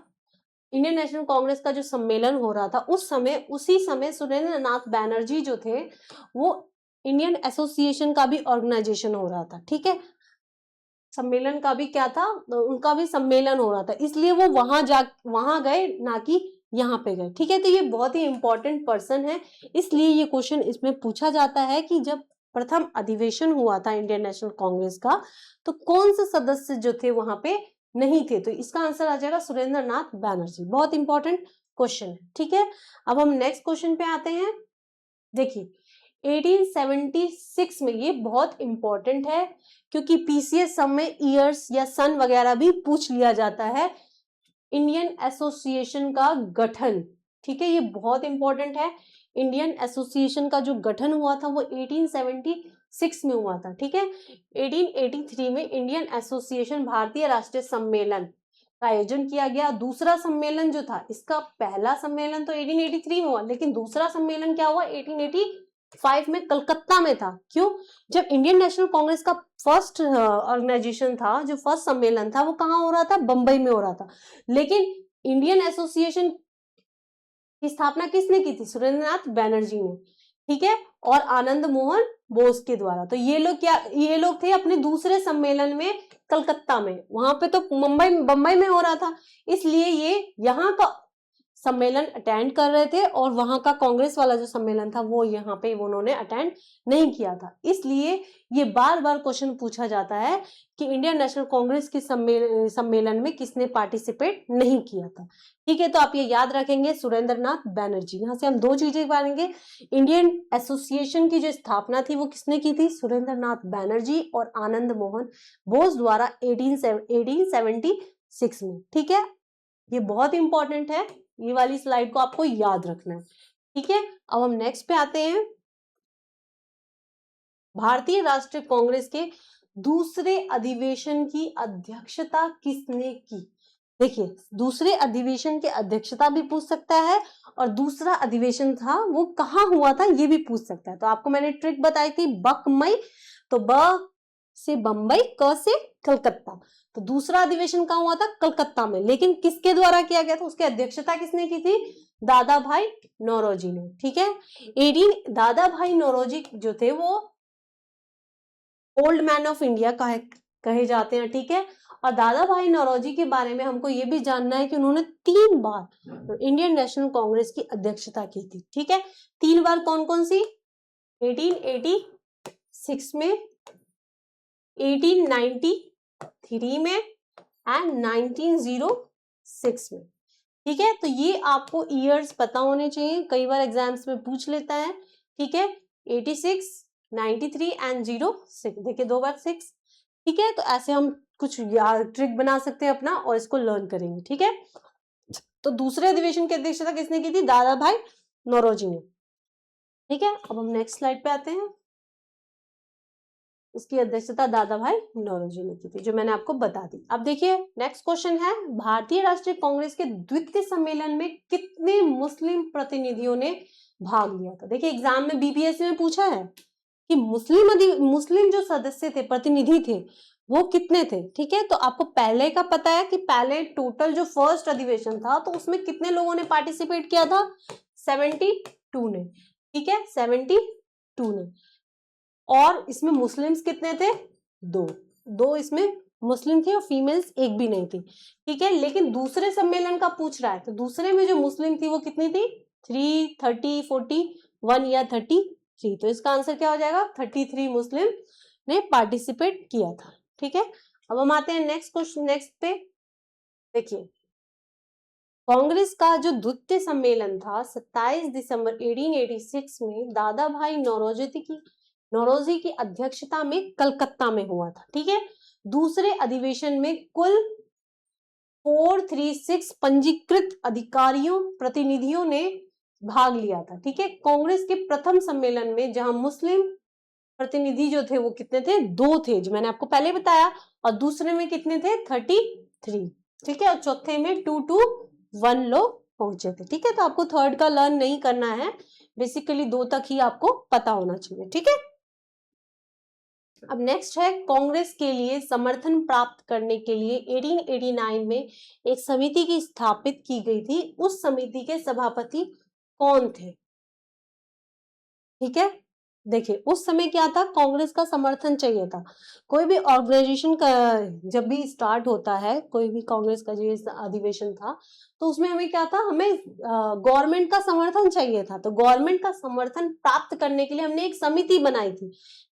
इंडियन नेशनल कांग्रेस का जो सम्मेलन हो रहा था, उसी समय सुरेंद्र नाथ बैनर्जी जो थे वो इंडियन एसोसिएशन का भी ऑर्गेनाइजेशन हो रहा था। ठीक है, सम्मेलन का भी क्या था, तो उनका भी सम्मेलन हो रहा था, इसलिए वो वहां गए, ना कि यहाँ पे गए। ठीक है, तो ये बहुत ही इंपॉर्टेंट पर्सन है, इसलिए ये क्वेश्चन इसमें पूछा जाता है कि जब प्रथम अधिवेशन हुआ था इंडियन नेशनल कांग्रेस का, तो कौन से सदस्य जो थे वहां पे नहीं थे, तो इसका आंसर आ जाएगा सुरेंद्र नाथ बैनर्जी। बहुत इंपॉर्टेंट क्वेश्चन है। ठीक है, अब हम नेक्स्ट क्वेश्चन पे आते हैं। देखिए 1876 में, ये बहुत इंपॉर्टेंट है क्योंकि पीसीएस सब में ईयर्स या सन वगैरह भी पूछ लिया जाता है। इंडियन एसोसिएशन का गठन, ठीक है, ये बहुत इंपॉर्टेंट है। इंडियन एसोसिएशन का जो गठन हुआ था वो 1876 में हुआ था। ठीक है, 1883 में इंडियन एसोसिएशन भारतीय राष्ट्रीय सम्मेलन का आयोजन किया गया। दूसरा सम्मेलन जो था, इसका पहला सम्मेलन तो 1883 में हुआ, लेकिन दूसरा सम्मेलन क्या हुआ 1885 में कलकत्ता में था। क्यों? जब इंडियन नेशनल कांग्रेस का फर्स्ट ऑर्गेनाइजेशन था, जो फर्स्ट सम्मेलन था, वो कहाँ हो रहा था? बंबई में हो रहा था। लेकिन इंडियन एसोसिएशन की स्थापना किसने की थी? सुरेंद्रनाथ बैनर्जी ने। ठीक है, और आनंद मोहन बोस के द्वारा। तो ये लोग थे अपने दूसरे सम्मेलन में कलकत्ता में, वहां पे तो बंबई में हो रहा था, इसलिए ये यहाँ का सम्मेलन अटेंड कर रहे थे, और वहां का कांग्रेस वाला जो सम्मेलन था वो यहाँ पे उन्होंने अटेंड नहीं किया था। इसलिए ये बार बार क्वेश्चन पूछा जाता है कि इंडियन नेशनल कांग्रेस के सम्मेलन में किसने पार्टिसिपेट नहीं किया था। ठीक है, तो आप ये याद रखेंगे सुरेंद्रनाथ बैनर्जी। यहाँ से हम दो चीजें पढ़ेंगे, इंडियन एसोसिएशन की जो स्थापना थी वो किसने की थी? सुरेंद्रनाथ बैनर्जी और आनंद मोहन बोस द्वारा 1876 में। ठीक है, ये बहुत इंपॉर्टेंट है, ये वाली स्लाइड को आपको याद रखना है। ठीक है, अब हम नेक्स्ट पे आते हैं। भारतीय राष्ट्रीय कांग्रेस के दूसरे अधिवेशन की अध्यक्षता किसने की? देखिए, दूसरे अधिवेशन की अध्यक्षता भी पूछ सकता है, और दूसरा अधिवेशन था वो कहाँ हुआ था ये भी पूछ सकता है। तो आपको मैंने ट्रिक बताई थी, बकमई, तो ब से बंबई, क से कलकत्ता। तो दूसरा अधिवेशन कहाँ हुआ था? कलकत्ता में। लेकिन किसके द्वारा किया गया था? उसकी अध्यक्षता किसने की थी? दादा भाई नौरोजी ने। ठीक है, दादा भाई नौरोजी जो थे वो ओल्ड मैन ऑफ इंडिया कहे जाते हैं। ठीक है, और दादा भाई नौरोजी के बारे में हमको ये भी जानना है कि उन्होंने 3 बार इंडियन नेशनल कांग्रेस की अध्यक्षता की थी। ठीक है, 3 बार कौन कौन सी? 1886 में, 1893 में एंड 1906 में। ठीक है, तो ये आपको ईयर्स पता होने चाहिए, कई बार एग्जाम्स में पूछ लेता है। ठीक है, 86, 93 एंड 06, देखिए 2 बार 6। ठीक है, तो ऐसे हम कुछ ट्रिक बना सकते हैं अपना, और इसको लर्न करेंगे। ठीक है, तो दूसरे अधिवेशन की अध्यक्षता किसने की थी? दादा भाई नौरोजी ने। ठीक है, अब हम नेक्स्ट स्लाइड पे आते हैं। इसकी अध्यक्षता दादा भाई नौरोजी ने की थी, जो मैंने आपको बता दी। अब देखिए नेक्स्ट क्वेश्चन है, भारतीय राष्ट्रीय कांग्रेस के द्वितीय सम्मेलन में कितने मुस्लिम प्रतिनिधियों ने भाग लिया था? देखिए एग्जाम में बीपीएससी में पूछा है कि मुस्लिम जो सदस्य थे, प्रतिनिधि थे, वो कितने थे। ठीक है, तो आपको पहले का पता है कि पहले टोटल जो फर्स्ट अधिवेशन था तो उसमें कितने लोगों ने पार्टिसिपेट किया था? 72 ने। ठीक है, 72 ने, और इसमें मुस्लिम्स कितने थे? 2 इसमें मुस्लिम थे, और फीमेल्स एक भी नहीं थी। ठीक है, लेकिन दूसरे सम्मेलन का पूछ रहा है, तो दूसरे में जो मुस्लिम थी वो कितनी थी? 3, 30, 41 या 33। तो इसका आंसर क्या हो जाएगा? 33 मुस्लिम ने पार्टिसिपेट किया था। ठीक है, अब हम आते हैं नेक्स्ट क्वेश्चन, नेक्स्ट पे। देखिए कांग्रेस का जो द्वितीय सम्मेलन था 27 दिसंबर 1886 में दादा भाई नौरोजी की अध्यक्षता में कलकत्ता में हुआ था। ठीक है, दूसरे अधिवेशन में कुल 436 पंजीकृत प्रतिनिधियों ने भाग लिया था। ठीक है, कांग्रेस के प्रथम सम्मेलन में जहां मुस्लिम प्रतिनिधि जो थे वो कितने थे? 2 थे, जो मैंने आपको पहले बताया, और दूसरे में कितने थे? 33। ठीक है, और चौथे में 2 लोग पहुंचे थे। ठीक है, तो आपको थर्ड का लर्न नहीं करना है, बेसिकली 2 तक ही आपको पता होना चाहिए। ठीक है, अब नेक्स्ट है, कांग्रेस के लिए समर्थन प्राप्त करने के लिए 1889 में एक समिति की स्थापित की गई थी। उस समिति के सभापति कौन थे? ठीक है, देखिए उस समय क्या था, कांग्रेस का समर्थन चाहिए था। कोई भी ऑर्गेनाइजेशन का जब भी स्टार्ट होता है, कोई भी कांग्रेस का जो अधिवेशन था, तो उसमें हमें क्या था, हमें गवर्नमेंट का समर्थन चाहिए था। तो गवर्नमेंट का समर्थन प्राप्त करने के लिए हमने एक समिति बनाई थी,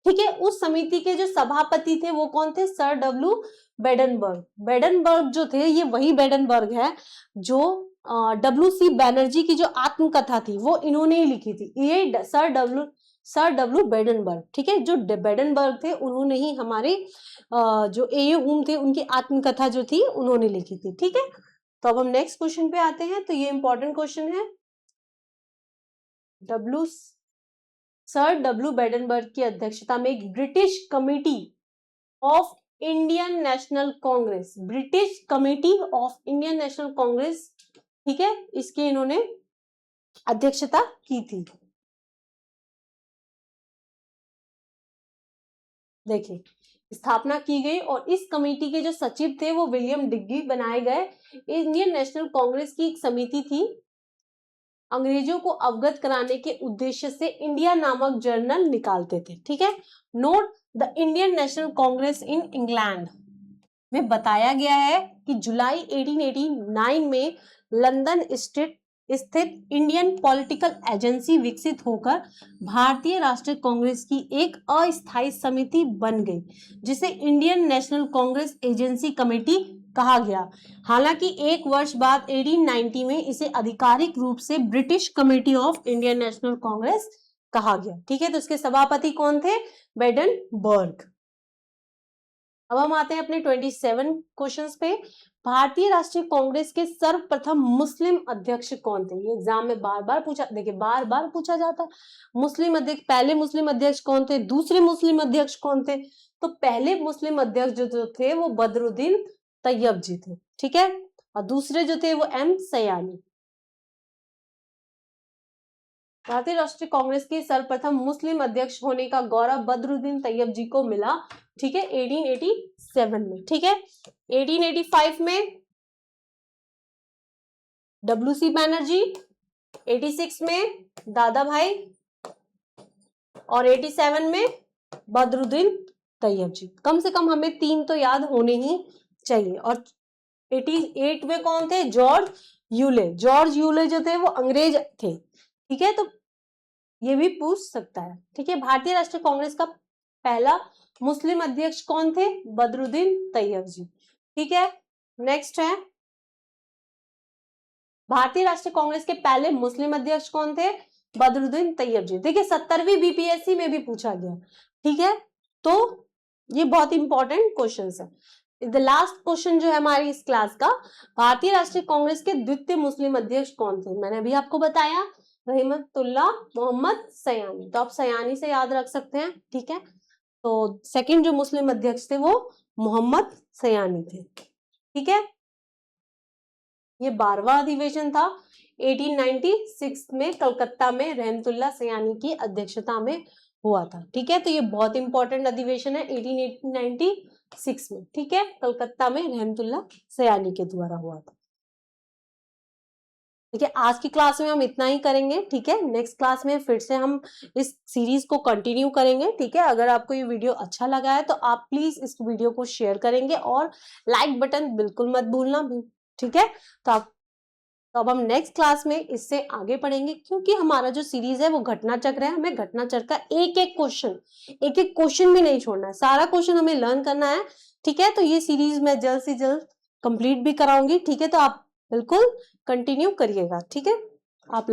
ठीक है। उस समिति के जो सभापति थे वो कौन थे, सर डब्ल्यू बेडनबर्ग। बेडनबर्ग जो थे, ये वही बेडनबर्ग है जो डब्ल्यू.सी. बैनर्जी की जो आत्मकथा थी वो इन्होंने ही लिखी थी। ये सर डब्ल्यू बेडनबर्ग, ठीक है। जो बेडनबर्ग थे उन्होंने ही हमारे जो ए.यू. हुम थे उनकी आत्मकथा जो थी उन्होंने लिखी थी, ठीक है। तो अब हम नेक्स्ट क्वेश्चन पे आते हैं। तो ये इंपॉर्टेंट क्वेश्चन है। सर डब्ल्यू बेडनबर्ग की अध्यक्षता में एक British committee of Indian national Congress, British committee of Indian national Congress, ठीक है, इसकी इन्होंने अध्यक्षता की थी। देखिए स्थापना की गई और इस कमेटी के जो सचिव थे वो विलियम डिग्गी बनाए गए। इंडियन नेशनल कांग्रेस की एक समिति थी, अंग्रेजों को अवगत कराने के उद्देश्य से इंडिया नामक जर्नल निकालते थे, ठीक है। Note the Indian national Congress in England में बताया गया है कि जुलाई 1889 में लंदन स्थित इंडियन पॉलिटिकल एजेंसी विकसित होकर भारतीय राष्ट्रीय कांग्रेस की एक अस्थायी समिति बन गई, जिसे Indian national Congress agency committee कहा गया। हालांकि एक वर्ष बाद 1890 में इसे आधिकारिक रूप से British committee of Indian national Congress कहा गया, ठीक है। तो इसके सभापति कौन थे, बेडनबर्ग। अब हम आते हैं अपने 27 क्वेश्चंस पे। भारतीय राष्ट्रीय कांग्रेस के सर्वप्रथम मुस्लिम अध्यक्ष कौन थे? ये एग्जाम में बार बार पूछा, देखिए बार बार पूछा जाता है। मुस्लिम अध्यक्ष, पहले मुस्लिम अध्यक्ष कौन थे, दूसरे मुस्लिम अध्यक्ष कौन थे? तो पहले मुस्लिम अध्यक्ष जो थे वो बदरुद्दीन तैयब जी थे, ठीक है। और दूसरे जो थे वो एम सयानी। भारतीय राष्ट्रीय कांग्रेस के सर्वप्रथम मुस्लिम अध्यक्ष होने का गौरव बदरुद्दीन तैयब जी को मिला, ठीक है, 1887 में, ठीक है। 1885 में डब्ल्यू.सी. बैनर्जी, 86 में दादा भाई और 87 में बदरुद्दीन तैयब जी। कम से कम हमें 3 तो याद होने ही चाहिए। और 88 में कौन थे, जॉर्ज यूले। जॉर्ज यूले जो थे वो अंग्रेज थे, ठीक है। तो ये भी पूछ सकता है, ठीक है। भारतीय राष्ट्रीय कांग्रेस का पहला मुस्लिम अध्यक्ष कौन थे, बदरुद्दीन तैयब जी, ठीक है। नेक्स्ट है भारतीय राष्ट्रीय कांग्रेस के पहले मुस्लिम अध्यक्ष कौन थे, बदरुद्दीन तैयब जी। देखिए 70वीं बीपीएससी में भी पूछा गया, ठीक है। तो ये बहुत इंपॉर्टेंट क्वेश्चन है। द लास्ट क्वेश्चन जो है हमारी इस क्लास का, भारतीय राष्ट्रीय कांग्रेस के द्वितीय मुस्लिम अध्यक्ष कौन थे? मैंने अभी आपको बताया, रहमतुल्लाह मोहम्मद सयानी। तो आप सयानी से याद रख सकते हैं, ठीक है। तो सेकंड जो मुस्लिम अध्यक्ष थे वो मोहम्मद सयानी थे, ठीक है। ये 12वां अधिवेशन था 1896 में कलकत्ता में रहमतुल्लाह सयानी की अध्यक्षता में हुआ था, ठीक है। तो ये बहुत इंपॉर्टेंट अधिवेशन है 1896 में, ठीक है, कलकत्ता में रहमतुल्लाह सयानी के द्वारा हुआ था। ठीक है, आज की क्लास में हम इतना ही करेंगे, ठीक है। नेक्स्ट क्लास में फिर से हम इस सीरीज को कंटिन्यू करेंगे, ठीक है। अगर आपको ये वीडियो अच्छा लगा है तो आप प्लीज इस वीडियो को शेयर करेंगे और लाइक बटन बिल्कुल मत भूलना, ठीक है। तो अब हम नेक्स्ट क्लास में इससे आगे पढ़ेंगे, क्योंकि हमारा जो सीरीज है वो घटना चक्र है। हमें घटना चक्र का एक एक क्वेश्चन भी नहीं छोड़ना है, सारा क्वेश्चन हमें लर्न करना है, ठीक है। तो ये सीरीज मैं जल्द से जल्द कंप्लीट भी कराऊंगी, ठीक है। तो आप बिल्कुल कंटिन्यू करिएगा, ठीक है। आप